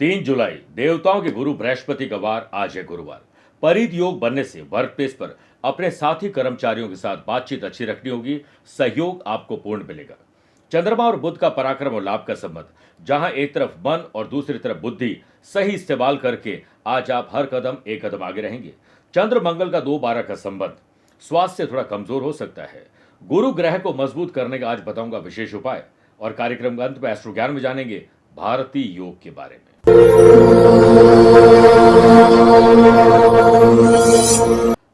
3 जुलाई देवताओं के गुरु बृहस्पति का वार आज है गुरुवार। परित योग बनने से वर्क प्लेस पर अपने साथी कर्मचारियों के साथ बातचीत अच्छी रखनी होगी। सहयोग आपको पूर्ण मिलेगा। चंद्रमा और बुध का पराक्रम और लाभ का संबंध, जहां एक तरफ मन और दूसरी तरफ बुद्धि सही इस्तेमाल करके आज आप हर कदम एक कदम आगे रहेंगे। चंद्र मंगल का 2-12 का संबंध, स्वास्थ्य थोड़ा कमजोर हो सकता है। गुरु ग्रह को मजबूत करने का आज बताऊंगा विशेष उपाय। और कार्यक्रम का अंत में एस्ट्रो ज्ञान में जानेंगे भारतीय योग के बारे में।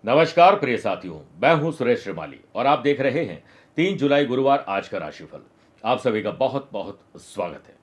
नमस्कार प्रिय साथियों, मैं हूं सुरेश श्रीमाली और आप देख रहे हैं 3 जुलाई गुरुवार आज का राशिफल। आप सभी का बहुत बहुत स्वागत है।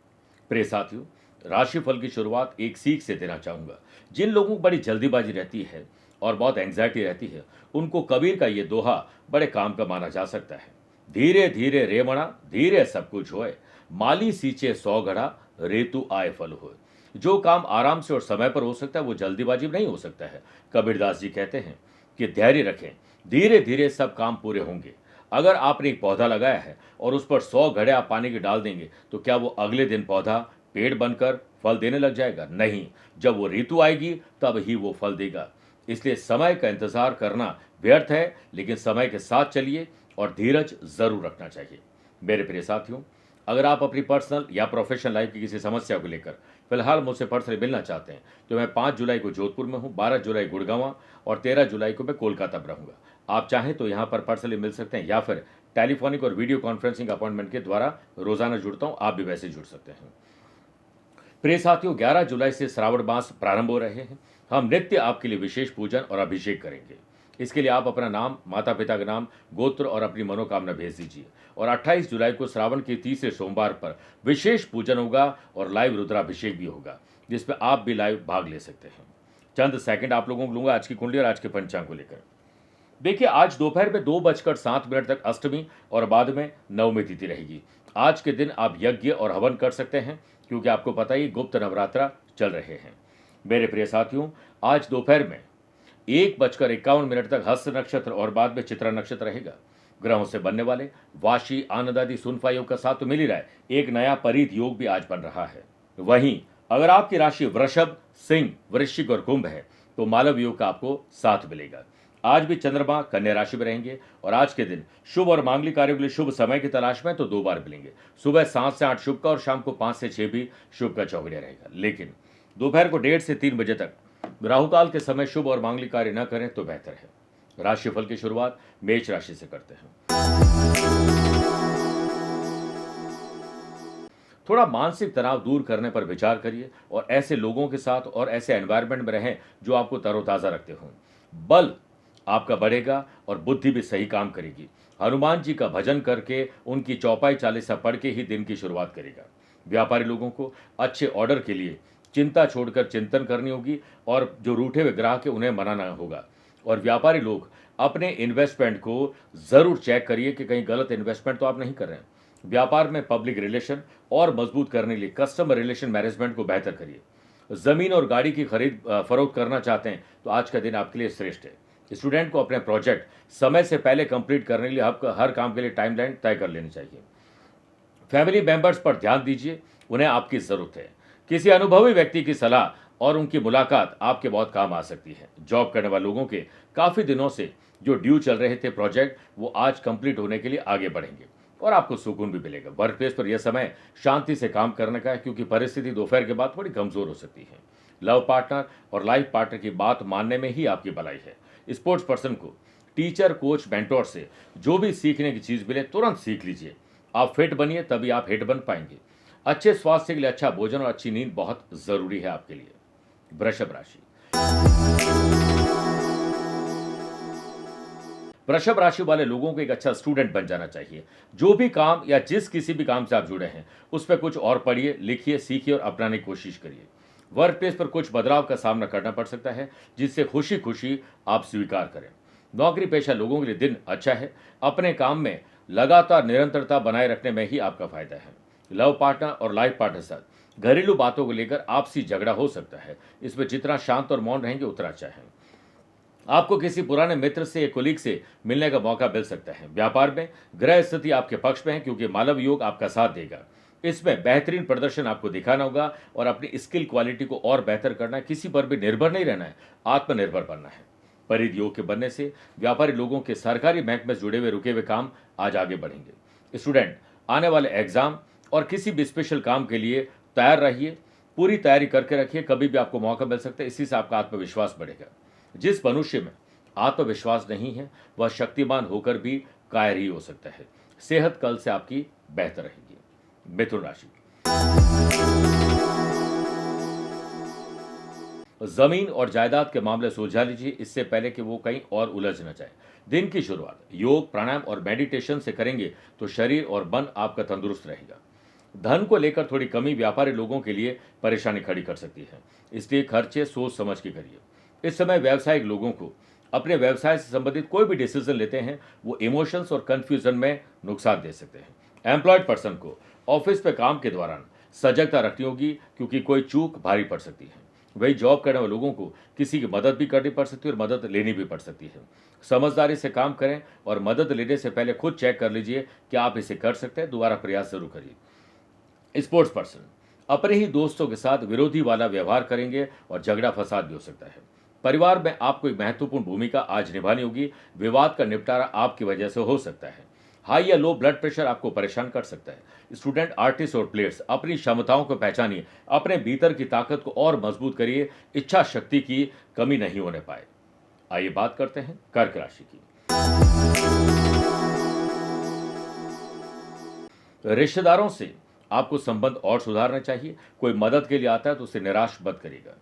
प्रिय साथियों, राशिफल की शुरुआत एक सीख से देना चाहूंगा। जिन लोगों को बड़ी जल्दीबाजी रहती है और बहुत एंग्जाइटी रहती है, उनको कबीर का ये दोहा बड़े काम का माना जा सकता है। धीरे धीरे रेमणा, धीरे सब कुछ होए, माली सींचे 100 घड़ा, रेतु आए फल होए। जो काम आराम से और समय पर हो सकता है वो जल्दीबाजी में नहीं हो सकता है। कबीरदास जी कहते हैं कि धैर्य रखें, धीरे धीरे सब काम पूरे होंगे। अगर आपने एक पौधा लगाया है और उस पर 100 घड़े आप पानी के डाल देंगे तो क्या वो अगले दिन पौधा पेड़ बनकर फल देने लग जाएगा? नहीं, जब वो ऋतु आएगी तब ही वो फल देगा। इसलिए समय का इंतजार करना व्यर्थ है, लेकिन समय के साथ चलिए और धीरज जरूर रखना चाहिए। मेरे प्रिय साथियों, अगर आप अपनी पर्सनल या प्रोफेशनल लाइफ की किसी समस्या को लेकर फिलहाल मुझसे पर्सनली मिलना चाहते हैं तो मैं 5 जुलाई को जोधपुर में हूं, 12 जुलाई गुड़गांव और 13 जुलाई को मैं कोलकाता में रहूंगा। आप चाहें तो यहां पर पर्सनली मिल सकते हैं या फिर टेलीफोनिक और वीडियो कॉन्फ्रेंसिंग अपॉइंटमेंट के द्वारा रोजाना जुड़ता हूं। आप भी वैसे जुड़ सकते हैं। प्रिय साथियों, 11 जुलाई से श्रावण मास प्रारंभ हो रहे हैं। हम नित्य आपके लिए विशेष पूजन और अभिषेक करेंगे। इसके लिए आप अपना नाम, माता पिता का नाम, गोत्र और अपनी मनोकामना भेज दीजिए। और 28 जुलाई को श्रावण के तीसरे सोमवार पर विशेष पूजन होगा और लाइव रुद्राभिषेक भी होगा, जिसमें आप भी लाइव भाग ले सकते हैं। चंद सेकंड आप लोगों को लूंगा आज की कुंडली और आज के पंचांग को लेकर। देखिए, आज दोपहर में 2:07 तक अष्टमी और बाद में नवमी तिथि रहेगी। आज के दिन आप यज्ञ और हवन कर सकते हैं, क्योंकि आपको पता ही गुप्त नवरात्रा चल रहे हैं। मेरे प्रिय साथियों, आज दोपहर में 1:51 तक हस्त नक्षत्र और बाद में चित्रा नक्षत्र रहेगा। ग्रहों से बनने वाले वाशी, आनंद आदि सुनफा योग का साथ तो मिल ही रहा है, एक नया परित योग भी आज बन रहा है। वहीं अगर आपकी राशि वृषभ, सिंह, वृश्चिक और कुंभ है तो मालव योग का आपको साथ मिलेगा। आज भी चंद्रमा कन्या राशि में रहेंगे और आज के दिन शुभ और मांगलिक कार्यों के लिए शुभ समय की तलाश में तो 2 बार मिलेंगे। सुबह 7 से 8 शुभ का और शाम को 5 से 6 भी शुभ का चौगड़िया रहेगा। लेकिन दोपहर को 1:30 से 3 बजे तक राहुकाल के समय शुभ और मांगलिक कार्य न करें तो बेहतर है। राशिफल की शुरुआत मेष राशि से करते हैं। थोड़ा मानसिक तनाव दूर करने पर विचार करिए और ऐसे लोगों के साथ और ऐसे एनवायरनमेंट में रहें जो आपको तरोताजा रखते हों। बल आपका बढ़ेगा और बुद्धि भी सही काम करेगी। हनुमान जी का भजन करके उनकी चौपाई चालीसा पढ़ के ही दिन की शुरुआत करेगा। व्यापारी लोगों को अच्छे ऑर्डर के लिए चिंता छोड़कर चिंतन करनी होगी और जो रूठे हुए ग्राहक है उन्हें मनाना होगा। और व्यापारी लोग अपने इन्वेस्टमेंट को जरूर चेक करिए कि कहीं गलत इन्वेस्टमेंट तो आप नहीं कर रहे हैं। व्यापार में पब्लिक रिलेशन और मजबूत करने के लिए कस्टमर रिलेशन मैनेजमेंट को बेहतर करिए। जमीन और गाड़ी की खरीद फरोख्त करना चाहते हैं तो आज का दिन आपके लिए श्रेष्ठ है। स्टूडेंट को अपने प्रोजेक्ट समय से पहले कंप्लीट करने के लिए आपका हर काम के लिए टाइमलाइन तय कर लेनी चाहिए। फैमिली मेंबर्स पर ध्यान दीजिए, उन्हें आपकी जरूरत है। किसी अनुभवी व्यक्ति की सलाह और उनकी मुलाकात आपके बहुत काम आ सकती है। जॉब करने वाले लोगों के काफी दिनों से जो ड्यू चल रहे थे प्रोजेक्ट, वो आज कंप्लीट होने के लिए आगे बढ़ेंगे और आपको सुकून भी मिलेगा। वर्क प्लेस पर यह समय शांति से काम करने का है, क्योंकि परिस्थिति दोपहर के बाद थोड़ी कमजोर हो सकती है। लव पार्टनर और लाइफ पार्टनर की बात मानने में ही आपकी भलाई है। स्पोर्ट्स पर्सन को टीचर, कोच, मेंटोर से जो भी सीखने की चीज मिले तुरंत सीख लीजिए। आप फिट बनिए, तभी आप हिट बन पाएंगे। अच्छे स्वास्थ्य के लिए अच्छा भोजन और अच्छी नींद बहुत जरूरी है आपके लिए। वृषभ राशि। वृषभ राशि वाले लोगों को एक अच्छा स्टूडेंट बन जाना चाहिए। जो भी काम या जिस किसी भी काम से आप जुड़े हैं उस पर कुछ और पढ़िए, लिखिए, सीखिए और अपनाने की कोशिश करिए। वर्क प्लेस पर कुछ बदलाव का सामना करना पड़ सकता है, जिससे खुशी खुशी आप स्वीकार करें। नौकरी पेशा लोगों के लिए दिन अच्छा है। अपने काम में लगातार निरंतरता बनाए रखने में ही आपका फायदा है। लव पार्टनर और लाइफ पार्टनर साथ घरेलू बातों को लेकर आपसी झगड़ा हो सकता है। इसमें जितना शांत और मौन रहेंगे उतना अच्छा है। आपको किसी पुराने मित्र से या कोलीग से मिलने का मौका मिल सकता है। व्यापार में ग्रह स्थिति आपके पक्ष में है, क्योंकि मालव योग आपका साथ देगा। इसमें बेहतरीन प्रदर्शन आपको दिखाना होगा और अपनी स्किल क्वालिटी को और बेहतर करना है। किसी पर भी निर्भर नहीं रहना है, आत्मनिर्भर बनना है। परिध योग के बनने से व्यापारी लोगों के सरकारी महकमे से जुड़े हुए रुके हुए काम आज आगे बढ़ेंगे। स्टूडेंट, आने वाले एग्जाम और किसी भी स्पेशल काम के लिए तैयार रहिए, पूरी तैयारी करके रखिए। कभी भी आपको मौका मिल सकता है, इसी से आपका आत्मविश्वास बढ़ेगा। जिस मनुष्य में आत्मविश्वास नहीं है वह शक्तिमान होकर भी कायर ही हो सकता है। सेहत कल से आपकी बेहतर रहेगी। मिथुन राशि, जमीन और जायदाद के मामले सुलझा लीजिए, इससे पहले कि वो कहीं और उलझ न जाए। दिन की शुरुआत योग, प्राणायाम और मेडिटेशन से करेंगे तो शरीर और मन आपका तंदुरुस्त रहेगा। धन को लेकर थोड़ी कमी व्यापारी लोगों के लिए परेशानी खड़ी कर सकती है, इसलिए खर्चे सोच समझ के करिए। इस समय व्यावसायिक लोगों को अपने व्यवसाय से संबंधित कोई भी डिसीजन लेते हैं वो इमोशंस और कंफ्यूजन में नुकसान दे सकते हैं। एम्प्लॉयड पर्सन को ऑफिस पे काम के दौरान सजगता रखनी होगी, क्योंकि कोई चूक भारी पड़ सकती है। वही जॉब करने वाले लोगों को किसी की मदद भी करनी पड़ सकती है और मदद लेनी भी पड़ सकती है। समझदारी से काम करें और मदद लेने से पहले खुद चेक कर लीजिए कि आप इसे कर सकते हैं। दोबारा प्रयास जरूर करिए। स्पोर्ट्स पर्सन अपने ही दोस्तों के साथ विरोधी वाला व्यवहार करेंगे और झगड़ा फसाद भी हो सकता है। परिवार में आपको एक महत्वपूर्ण भूमिका आज निभानी होगी। विवाद का निपटारा आपकी वजह से हो सकता है। हाई या लो ब्लड प्रेशर आपको परेशान कर सकता है। स्टूडेंट, आर्टिस्ट और प्लेयर्स अपनी क्षमताओं को पहचानिए, अपने भीतर की ताकत को और मजबूत करिए। इच्छा शक्ति की कमी नहीं होने पाए। आइए बात करते हैं कर्क राशि की। रिश्तेदारों से आपको संबंध और सुधारना चाहिए। कोई मदद के लिए आता है तो उसे निराश मत करिएगा।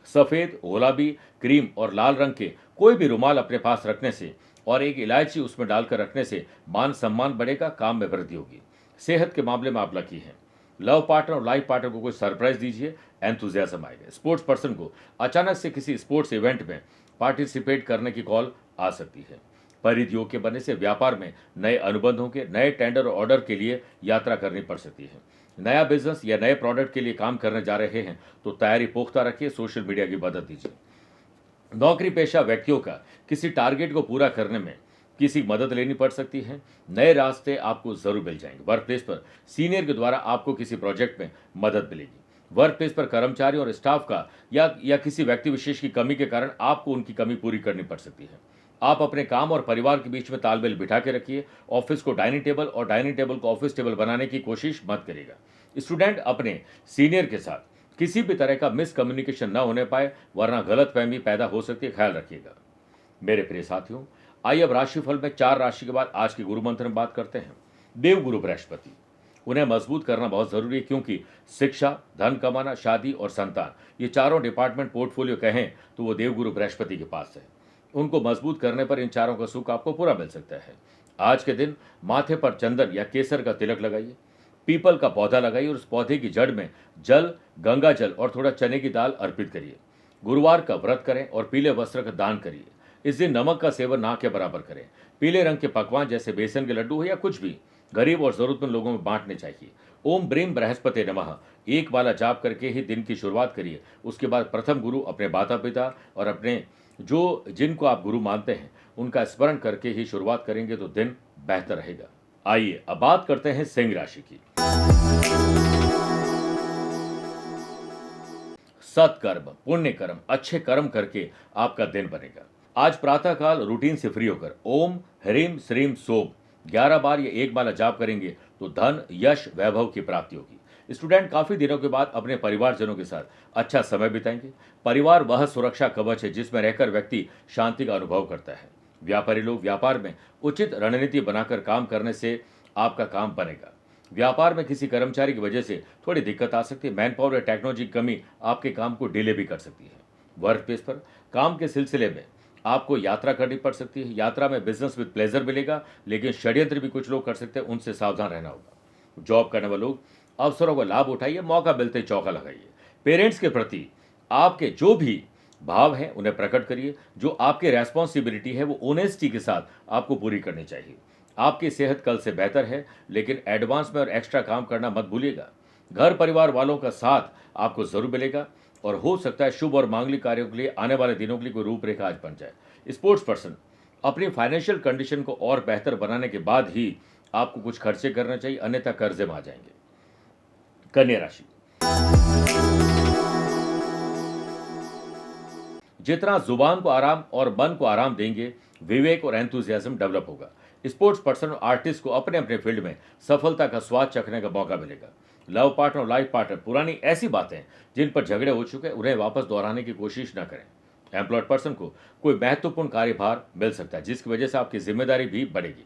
सफेद, गुलाबी, क्रीम और लाल रंग के कोई भी रुमाल अपने पास रखने से और एक इलायची उसमें डालकर रखने से मान सम्मान बढ़ेगा, काम में वृद्धि होगी। सेहत के मामले में आप लकी हैं। लव पार्टनर और लाइफ पार्टनर को कोई सरप्राइज दीजिए, एंथुजियाज्म आएगा। स्पोर्ट्स पर्सन को अचानक से किसी स्पोर्ट्स इवेंट में पार्टिसिपेट करने की कॉल आ सकती है। परिध योग के बनने से व्यापार में नए अनुबंधों के, नए टेंडर और ऑर्डर के लिए यात्रा करनी पड़ सकती है। नया बिजनेस या नए प्रोडक्ट के लिए काम करने जा रहे हैं तो तैयारी पुख्ता रखिए। सोशल मीडिया की मदद दीजिए। नौकरी पेशा व्यक्तियों का किसी टारगेट को पूरा करने में किसी मदद लेनी पड़ सकती है। नए रास्ते आपको जरूर मिल जाएंगे। वर्क प्लेस पर सीनियर के द्वारा आपको किसी प्रोजेक्ट में मदद मिलेगी। वर्क प्लेस पर कर्मचारी और स्टाफ का या किसी व्यक्ति विशेष की कमी के कारण आपको उनकी कमी पूरी करनी पड़ सकती है। आप अपने काम और परिवार के बीच में तालमेल बिठा के रखिए। ऑफिस को डाइनिंग टेबल और डाइनिंग टेबल को ऑफिस टेबल बनाने की कोशिश मत करिएगा। स्टूडेंट, अपने सीनियर के साथ किसी भी तरह का मिसकम्युनिकेशन न होने पाए, वरना गलतफहमी पैदा हो सकती है, ख्याल रखिएगा। मेरे प्रिय साथियों, आइए अब राशिफल में 4 राशि के बाद आज के गुरु मंत्र में बात करते हैं। देव गुरु बृहस्पति, उन्हें मजबूत करना बहुत जरूरी है, क्योंकि शिक्षा, धन कमाना, शादी और संतान, ये चारों डिपार्टमेंट पोर्टफोलियो कहें तो वो देवगुरु बृहस्पति के पास है। उनको मजबूत करने पर इन चारों का सुख आपको पूरा मिल सकता है। आज के दिन माथे पर चंदन या केसर का तिलक लगाइए। पीपल का पौधा लगाइए और उस पौधे की जड़ में जल, गंगा जल और थोड़ा चने की दाल अर्पित करिए। गुरुवार का व्रत करें और पीले वस्त्र का दान करिए। इस दिन नमक का सेवन ना के बराबर करें। पीले रंग के पकवान जैसे बेसन के लड्डू हो या कुछ भी गरीब और जरूरतमंद लोगों में बांटने चाहिए। ओम ब्रीम बृहस्पति नमः एक वाला जाप करके ही दिन की शुरुआत करिए। उसके बाद प्रथम गुरु अपने माता पिता और अपने जिनको आप गुरु मानते हैं उनका स्मरण करके ही शुरुआत करेंगे तो दिन बेहतर रहेगा। आइए अब बात करते हैं सिंह राशि की। सत्कर्म, पुण्य कर्म, अच्छे कर्म करके आपका दिन बनेगा। आज प्रातःकाल रूटीन से फ्री होकर ओम ह्रीम श्रीम सोम 11 बार या एक माला जाप करेंगे तो धन, यश, वैभव की प्राप्ति होगी। स्टूडेंट, काफी दिनों के बाद अपने परिवारजनों के साथ अच्छा समय बिताएंगे। परिवार वह सुरक्षा कवच है जिसमें रहकर व्यक्ति शांति का अनुभव करता है। व्यापारी लोग व्यापार में उचित रणनीति बनाकर काम करने से आपका काम बनेगा। व्यापार में किसी कर्मचारी की वजह से थोड़ी दिक्कत आ सकती है। मैन पावर या टेक्नोलॉजी की कमी आपके काम को डिले भी कर सकती है। वर्क प्लेस पर काम के सिलसिले में आपको यात्रा करनी पड़ सकती है। यात्रा में बिजनेस विद प्लेजर मिलेगा, लेकिन षड्यंत्र भी कुछ लोग कर सकते हैं, उनसे सावधान रहना होगा। जॉब करने वाले लोग अवसरों का लाभ उठाइए, मौका मिलते ही चौका लगाइए। पेरेंट्स के प्रति आपके जो भी भाव हैं उन्हें प्रकट करिए। जो आपकी रेस्पॉन्सिबिलिटी है वो ऑनेस्टी के साथ आपको पूरी करनी चाहिए। आपकी सेहत कल से बेहतर है, लेकिन एडवांस में और एक्स्ट्रा काम करना मत भूलिएगा। घर परिवार वालों का साथ आपको जरूर मिलेगा और हो सकता है शुभ और मांगलिक कार्यों के लिए आने वाले दिनों के लिए कोई रूपरेखा आज बन जाए। स्पोर्ट्स पर्सन अपनी फाइनेंशियल कंडीशन को और बेहतर बनाने के बाद ही आपको कुछ खर्चे करने चाहिए, अन्यथा कर्जे में आ जाएंगे। कन्या राशि, जितना जुबान को आराम और मन को आराम देंगे, विवेक और एंथुजियाज्म डेवलप होगा। स्पोर्ट्स पर्सन और आर्टिस्ट को अपने अपने फील्ड में सफलता का स्वाद चखने का मौका मिलेगा। लव पार्टनर और लाइफ पार्टनर पुरानी ऐसी बातें जिन पर झगड़े हो चुके हैं उन्हें वापस दोहराने की कोशिश न करें। एम्प्लॉयड पर्सन को कोई महत्वपूर्ण कार्यभार मिल सकता है जिसकी वजह से आपकी जिम्मेदारी भी बढ़ेगी।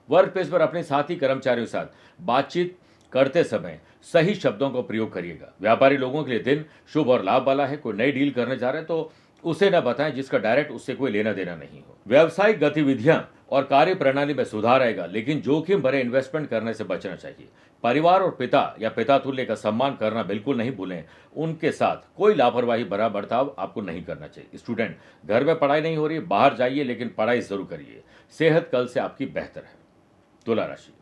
वर्क प्लेस पर अपने साथी कर्मचारियों के साथ बातचीत करते समय सही शब्दों का प्रयोग करिएगा। व्यापारी लोगों के लिए दिन शुभ और लाभ वाला है। कोई नई डील करने जा रहे हैं तो उसे न बताएं जिसका डायरेक्ट उससे कोई लेना देना नहीं हो। व्यावसायिक गतिविधियां और कार्य प्रणाली में सुधार आएगा, लेकिन जोखिम भरे इन्वेस्टमेंट करने से बचना चाहिए। परिवार और पिता या पिता तुल्य का सम्मान करना बिल्कुल नहीं भूलें। उनके साथ कोई लापरवाही भरा बर्ताव आपको नहीं करना चाहिए। स्टूडेंट, घर में पढ़ाई नहीं हो रही, बाहर जाइए लेकिन पढ़ाई जरूर करिए। सेहत कल से आपकी बेहतर है। तुला राशि,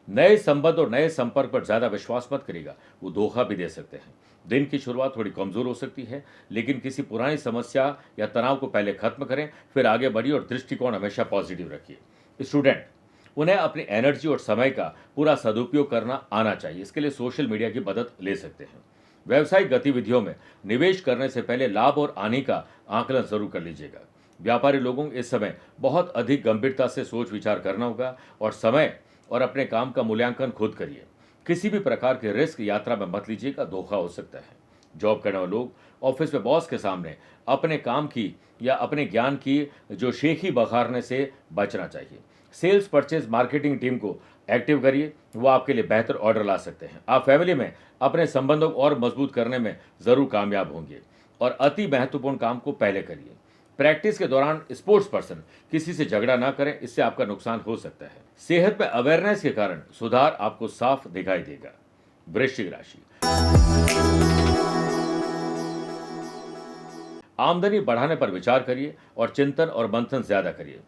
नए संबंध और नए संपर्क पर ज्यादा विश्वास मत करिएगा, वो धोखा भी दे सकते हैं। दिन की शुरुआत थोड़ी कमजोर हो सकती है, लेकिन किसी पुरानी समस्या या तनाव को पहले खत्म करें, फिर आगे बढ़िए और दृष्टिकोण हमेशा पॉजिटिव रखिए। स्टूडेंट, उन्हें अपनी एनर्जी और समय का पूरा सदुपयोग करना आना चाहिए। इसके लिए सोशल मीडिया की मदद ले सकते हैं। व्यावसायिक गतिविधियों में निवेश करने से पहले लाभ और हानि का आकलन जरूर कर लीजिएगा। व्यापारी लोगों को इस समय बहुत अधिक गंभीरता से सोच विचार करना होगा और समय और अपने काम का मूल्यांकन खुद करिए। किसी भी प्रकार के रिस्क यात्रा में मत लीजिएगा, धोखा हो सकता है। जॉब करने वाले लोग ऑफिस में बॉस के सामने अपने काम की या अपने ज्ञान की जो शेखी बखारने से बचना चाहिए। सेल्स, परचेज, मार्केटिंग टीम को एक्टिव करिए, वो आपके लिए बेहतर ऑर्डर ला सकते हैं। आप फैमिली में अपने संबंधों को और मजबूत करने में जरूर कामयाब होंगे और अति महत्वपूर्ण काम को पहले करिए। प्रैक्टिस के दौरान स्पोर्ट्स पर्सन किसी से झगड़ा ना करें, इससे आपका नुकसान हो सकता है। सेहत में अवेयरनेस के कारण सुधार आपको साफ दिखाई देगा। वृश्चिक राशि, आमदनी बढ़ाने पर विचार करिए और चिंतन और मंथन ज्यादा करिए।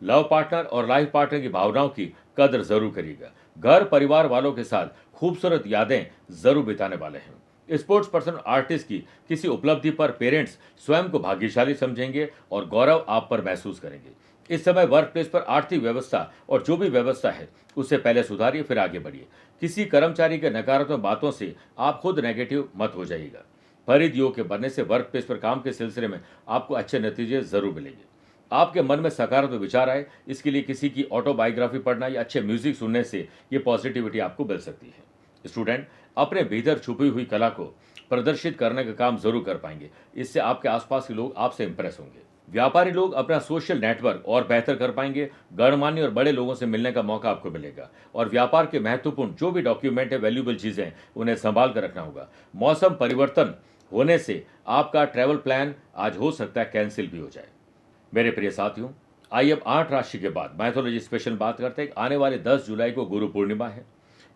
लव पार्टनर और लाइफ पार्टनर की भावनाओं की कदर जरूर करिएगा। घर परिवार वालों के साथ खूबसूरत यादें जरूर बिताने वाले हैं। स्पोर्ट्स पर्सन आर्टिस्ट की किसी उपलब्धि पर पेरेंट्स स्वयं को भाग्यशाली समझेंगे और गौरव आप पर महसूस करेंगे। इस समय वर्क प्लेस पर आर्थिक व्यवस्था और जो भी व्यवस्था है उससे पहले सुधारिए, फिर आगे बढ़िए। किसी कर्मचारी के नकारात्मक बातों से आप खुद नेगेटिव मत हो जाइएगा। परिध योग के बनने से वर्क प्लेस पर काम के सिलसिले में आपको अच्छे नतीजे जरूर मिलेंगे। आपके मन में सकारात्मक विचार आए, इसके लिए किसी की ऑटोबायोग्राफी पढ़ना या अच्छे म्यूजिक सुनने से ये पॉजिटिविटी आपको मिल सकती है। स्टूडेंट, अपने भीतर छुपी हुई कला को प्रदर्शित करने का काम जरूर कर पाएंगे। इससे आपके आसपास के लोग आपसे इंप्रेस होंगे। व्यापारी लोग अपना सोशल नेटवर्क और बेहतर कर पाएंगे। गणमान्य और बड़े लोगों से मिलने का मौका आपको मिलेगा और व्यापार के महत्वपूर्ण जो भी डॉक्यूमेंट है, वैल्यूएबल चीजें, उन्हें संभाल कर रखना होगा। मौसम परिवर्तन होने से आपका ट्रैवल प्लान आज हो सकता है कैंसिल भी हो जाए। मेरे प्रिय साथियों, आइए अब 8 राशि के बाद मैथोलॉजी स्पेशल बात करते हैं। आने वाले 10 जुलाई को गुरु पूर्णिमा है।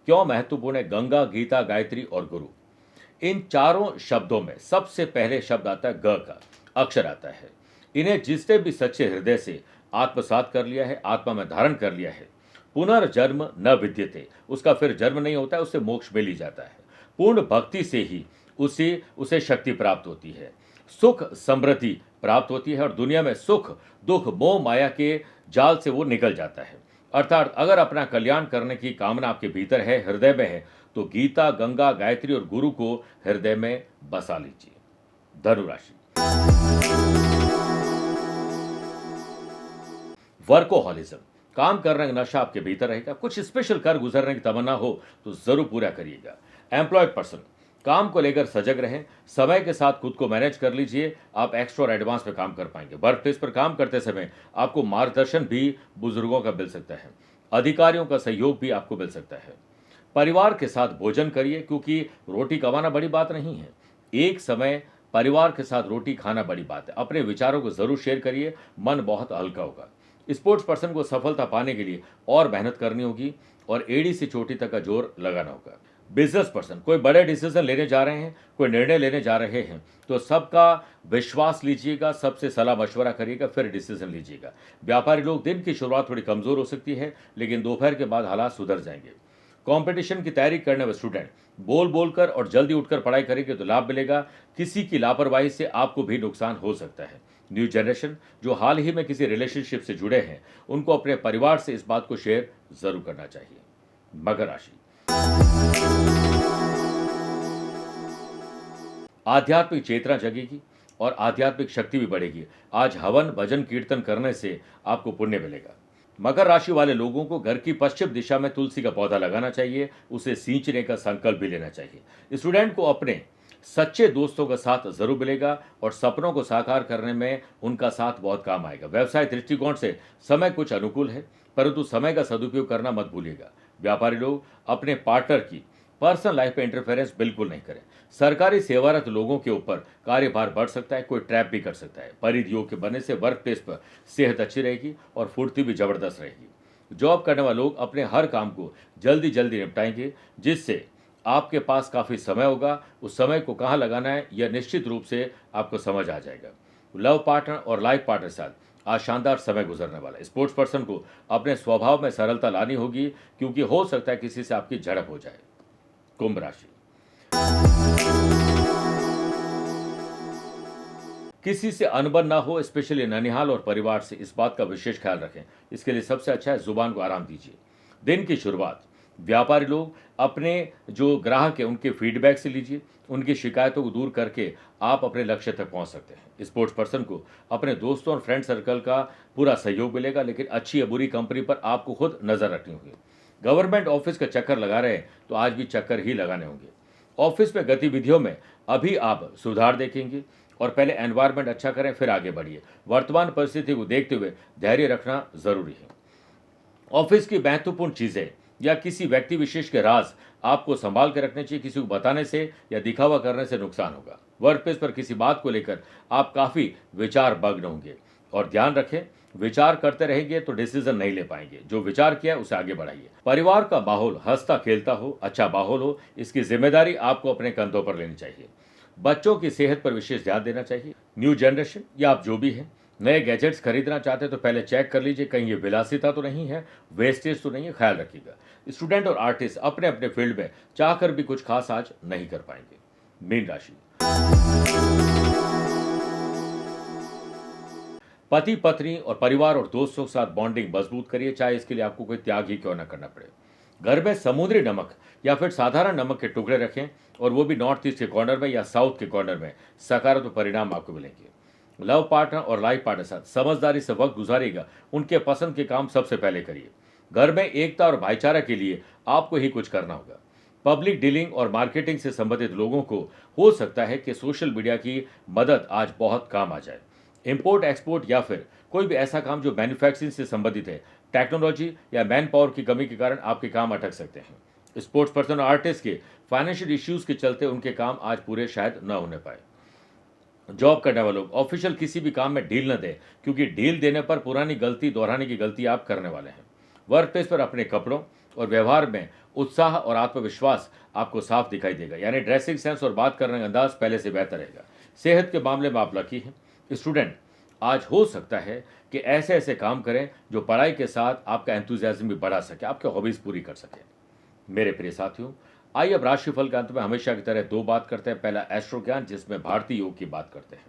क्यों महत्वपूर्ण है? गंगा, गीता, गायत्री और गुरु, इन चारों शब्दों में सबसे पहले शब्द आता है ग का अक्षर आता है। इन्हें जिसने भी सच्चे हृदय से आत्मसात कर लिया है, आत्मा में धारण कर लिया है, पुनर्जन्म न विद्यते, उसका फिर जन्म नहीं होता है, उससे मोक्ष मिल ही जाता है। पूर्ण भक्ति से ही उसे शक्ति प्राप्त होती है, सुख समृद्धि प्राप्त होती है और दुनिया में सुख दुख मोह माया के जाल से वो निकल जाता है। अर्थात अगर अपना कल्याण करने की कामना आपके भीतर है, हृदय में है, तो गीता, गंगा, गायत्री और गुरु को हृदय में बसा लीजिए। धनुराशि, वर्कोहॉलिज्म, काम करने का नशा आपके भीतर रहेगा। कुछ स्पेशल कर गुजरने की तमन्ना हो तो जरूर पूरा करिएगा। एम्प्लॉयड पर्सन, काम को लेकर सजग रहें, समय के साथ खुद को मैनेज कर लीजिए। आप एक्स्ट्रा और एडवांस में काम कर पाएंगे। वर्क प्लेस पर काम करते समय आपको मार्गदर्शन भी बुजुर्गों का मिल सकता है। अधिकारियों का सहयोग भी आपको मिल सकता है। परिवार के साथ भोजन करिए, क्योंकि रोटी कमाना बड़ी बात नहीं है, एक समय परिवार के साथ रोटी खाना बड़ी बात है। अपने विचारों को जरूर शेयर करिए, मन बहुत हल्का होगा। स्पोर्ट्स पर्सन को सफलता पाने के लिए और मेहनत करनी होगी और एड़ी से चोटी तक का जोर लगाना होगा। बिजनेस पर्सन, कोई बड़े डिसीजन लेने जा रहे हैं, कोई निर्णय लेने जा रहे हैं, तो सबका विश्वास लीजिएगा, सबसे सलाह मशवरा करिएगा, फिर डिसीजन लीजिएगा। व्यापारी लोग, दिन की शुरुआत थोड़ी कमजोर हो सकती है, लेकिन दोपहर के बाद हालात सुधर जाएंगे। कंपटीशन की तैयारी करने वाले स्टूडेंट बोल बोलकर और जल्दी उठकर पढ़ाई करेंगे तो लाभ मिलेगा। किसी की लापरवाही से आपको भी नुकसान हो सकता है। न्यू जनरेशन जो हाल ही में किसी रिलेशनशिप से जुड़े हैं, उनको अपने परिवार से इस बात को शेयर जरूर करना चाहिए। मकर राशि, आध्यात्मिक चेतना जगेगी और आध्यात्मिक शक्ति भी बढ़ेगी। आज हवन भजन कीर्तन करने से आपको पुण्य मिलेगा। मकर राशि वाले लोगों को घर की पश्चिम दिशा में तुलसी का पौधा लगाना चाहिए, उसे सींचने का संकल्प भी लेना चाहिए। स्टूडेंट को अपने सच्चे दोस्तों का साथ जरूर मिलेगा और सपनों को साकार करने में उनका साथ बहुत काम आएगा। व्यवसाय दृष्टिकोण से समय कुछ अनुकूल है, परंतु समय का सदुपयोग करना मत भूलिएगा। व्यापारी लोग अपने पार्टनर की पर्सनल लाइफ में इंटरफेरेंस बिल्कुल नहीं करें। सरकारी सेवारत लोगों के ऊपर कार्यभार बढ़ सकता है, कोई ट्रैप भी कर सकता है। परिध योग के बनने से वर्क प्लेस पर सेहत अच्छी रहेगी और फुर्ती भी जबरदस्त रहेगी। जॉब करने वाले लोग अपने हर काम को जल्दी जल्दी निपटाएंगे, जिससे आपके पास काफी समय होगा। उस समय को कहाँ लगाना है यह निश्चित रूप से आपको समझ आ जाएगा। लव पार्टनर और लाइफ पार्टनर के साथ आज शानदार समय गुजरने वाला है। स्पोर्ट्स पर्सन को अपने स्वभाव में सरलता लानी होगी, क्योंकि हो सकता है किसी से आपकी झड़प हो जाए। कुंभ राशि, किसी से अनबन ना हो, स्पेशली ननिहाल और परिवार से, इस बात का विशेष ख्याल रखें। इसके लिए सबसे अच्छा है जुबान को आराम दीजिए। दिन की शुरुआत व्यापारी लोग अपने जो ग्राहक है उनके फीडबैक से लीजिए, उनकी शिकायतों को दूर करके आप अपने लक्ष्य तक पहुंच सकते हैं। स्पोर्ट्स पर्सन को अपने दोस्तों और फ्रेंड सर्कल का पूरा सहयोग मिलेगा, लेकिन अच्छी या बुरी कंपनी पर आपको खुद नजर रखनी होगी। गवर्नमेंट ऑफिस का चक्कर लगा रहे हैं तो आज भी चक्कर ही लगाने होंगे। ऑफिस में गतिविधियों में अभी आप सुधार देखेंगे और पहले एनवायरनमेंट अच्छा करें, फिर आगे बढ़िए। वर्तमान परिस्थिति को देखते हुए धैर्य रखना जरूरी है। ऑफिस की महत्वपूर्ण चीजें या किसी व्यक्ति विशेष के राज आपको संभाल के रखने चाहिए। किसी को बताने से या दिखावा करने से नुकसान होगा। वर्क प्लेस पर किसी बात को लेकर आप काफी विचार मग्न होंगे और ध्यान रखें, विचार करते रहेंगे तो डिसीजन नहीं ले पाएंगे। जो विचार किया उसे आगे बढ़ाइए। परिवार का माहौल हंसता खेलता हो, अच्छा माहौल हो, इसकी जिम्मेदारी आपको अपने कंधों पर लेनी चाहिए। बच्चों की सेहत पर विशेष ध्यान देना चाहिए। न्यू जनरेशन या आप जो भी हैं, नए गैजेट्स खरीदना चाहते हैं तो पहले चेक कर लीजिए कहीं ये विलासिता तो नहीं है, वेस्टेज तो नहीं है, ख्याल रखिएगा। स्टूडेंट और आर्टिस्ट अपने अपने फील्ड में चाहकर भी कुछ खास आज नहीं कर पाएंगे। मीन राशि, पति पत्नी और परिवार और दोस्तों के साथ बॉन्डिंग मजबूत करिए, चाहे इसके लिए आपको कोई त्याग ही क्यों न करना पड़े। घर में समुद्री नमक या फिर साधारण नमक के टुकड़े रखें, और वो भी नॉर्थ ईस्ट के कॉर्नर में या साउथ के कॉर्नर में। सकारात्मक परिणाम आपको मिलेंगे। लव पार्टनर और लाइफ पार्टनर के साथ समझदारी से वक्त गुजारिएगा। उनके पसंद के काम सबसे पहले करिए। घर में एकता और भाईचारा के लिए आपको ही कुछ करना होगा। पब्लिक डीलिंग और मार्केटिंग से संबंधित लोगों को हो सकता है कि सोशल मीडिया की मदद आज बहुत काम आ जाए। इंपोर्ट एक्सपोर्ट या फिर कोई भी ऐसा काम जो मैन्युफैक्चरिंग से संबंधित है, टेक्नोलॉजी या मैन पावर की कमी के कारण आपके काम अटक सकते हैं। स्पोर्ट्स पर्सन और आर्टिस्ट के फाइनेंशियल इश्यूज के चलते उनके काम आज पूरे शायद न होने पाए। जॉब करने वाले लोग ऑफिशियल किसी भी काम में डील न दें, क्योंकि डील देने पर पुरानी गलती दोहराने की गलती आप करने वाले हैं। वर्क प्लेस पर अपने कपड़ों और व्यवहार में उत्साह और आत्मविश्वास आपको साफ दिखाई देगा, यानी ड्रेसिंग सेंस और बात करने का अंदाज पहले से बेहतर रहेगा। सेहत के मामले में आप लकी हैं। स्टूडेंट आज हो सकता है कि ऐसे ऐसे काम करें जो पढ़ाई के साथ आपका एंथुजियाज्म भी बढ़ा सके, आपके हॉबीज पूरी कर सके। मेरे प्रिय साथियों, आइए अब राशिफल के अंत में हमेशा की तरह दो बात करते हैं। पहला एस्ट्रो ज्ञान, जिसमें भारतीय योग की बात करते हैं।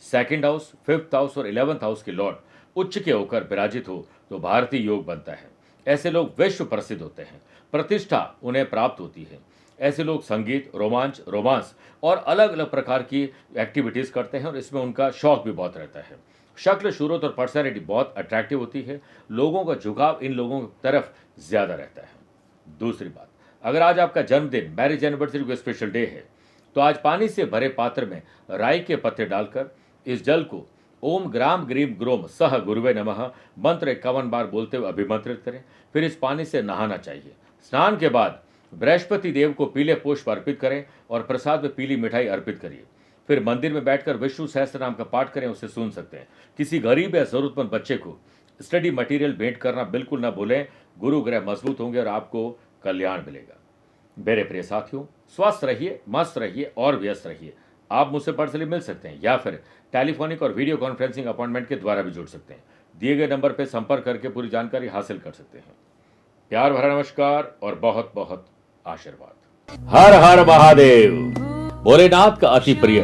सेकंड हाउस, फिफ्थ हाउस और 11th हाउस के लॉर्ड उच्च के होकर विराजित हो तो भारतीय योग बनता है। ऐसे लोग विश्व प्रसिद्ध होते हैं, प्रतिष्ठा उन्हें प्राप्त होती है। ऐसे लोग संगीत, रोमांस और अलग अलग प्रकार की एक्टिविटीज करते हैं और इसमें उनका शौक भी बहुत रहता है। शक्ल, सूरत और पर्सनैलिटी बहुत अट्रैक्टिव होती है। लोगों का झुकाव इन लोगों की तरफ ज्यादा रहता है। दूसरी बात, अगर आज आपका जन्मदिन, मैरिज एनिवर्सरी को स्पेशल डे है, तो आज पानी से भरे पात्र में राई के पत्ते डालकर इस जल को ओम ग्राम ग्रीम ग्रोम सह गुरुवे नमः मंत्र 51 बार बोलते हुए अभिमंत्रित करें। फिर इस पानी से नहाना चाहिए। स्नान के बाद बृहस्पति देव को पीले पुष्प अर्पित करें और प्रसाद में पीली मिठाई अर्पित करिए। फिर मंदिर में बैठकर विष्णु सहस्त्र नाम का पाठ करें, उसे सुन सकते हैं। किसी गरीब या जरूरतमंद बच्चे को स्टडी मटेरियल भेंट करना बिल्कुल ना भूलें। गुरु ग्रह मजबूत होंगे और आपको कल्याण मिलेगा। मेरे प्रिय साथियों, स्वस्थ रहिए, मस्त रहिए और व्यस्त रहिए। आप मुझसे पर्सनली मिल सकते हैं या फिर टेलीफोनिक और वीडियो कॉन्फ्रेंसिंग अपॉइंटमेंट के द्वारा भी जुड़ सकते हैं। दिए गए नंबर पर संपर्क करके पूरी जानकारी हासिल कर सकते हैं। प्यार भरा नमस्कार और बहुत बहुत आशीर्वाद। हर हर महादेव। भोलेनाथ का अति प्रिय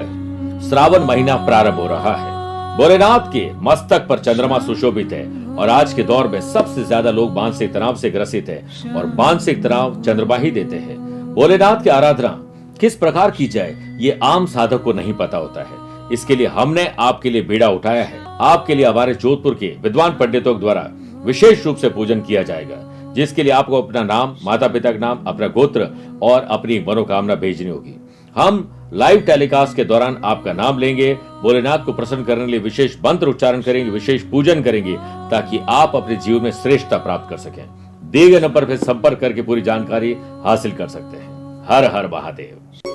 श्रावण महीना प्रारंभ हो रहा है। भोलेनाथ के मस्तक पर चंद्रमा सुशोभित है और आज के दौर में सबसे ज्यादा लोग मानसिक तनाव से ग्रसित है और मानसिक तनाव चंद्रमा ही देते हैं। भोलेनाथ की आराधना किस प्रकार की जाए ये आम साधक को नहीं पता होता है। इसके लिए हमने आपके लिए बीड़ा उठाया है। आपके लिए हमारे जोधपुर के विद्वान पंडितों द्वारा विशेष रूप से पूजन किया जाएगा, जिसके लिए आपको अपना नाम, माता पिता का नाम, अपना गोत्र और अपनी मनोकामना भेजनी होगी। हम लाइव टेलीकास्ट के दौरान आपका नाम लेंगे, भोलेनाथ को प्रसन्न करने के लिए विशेष मंत्र उच्चारण करेंगे, विशेष पूजन करेंगे ताकि आप अपने जीवन में श्रेष्ठता प्राप्त कर सकें। दिए गए नंबर पर संपर्क करके पूरी जानकारी हासिल कर सकते हैं। हर हर महादेव।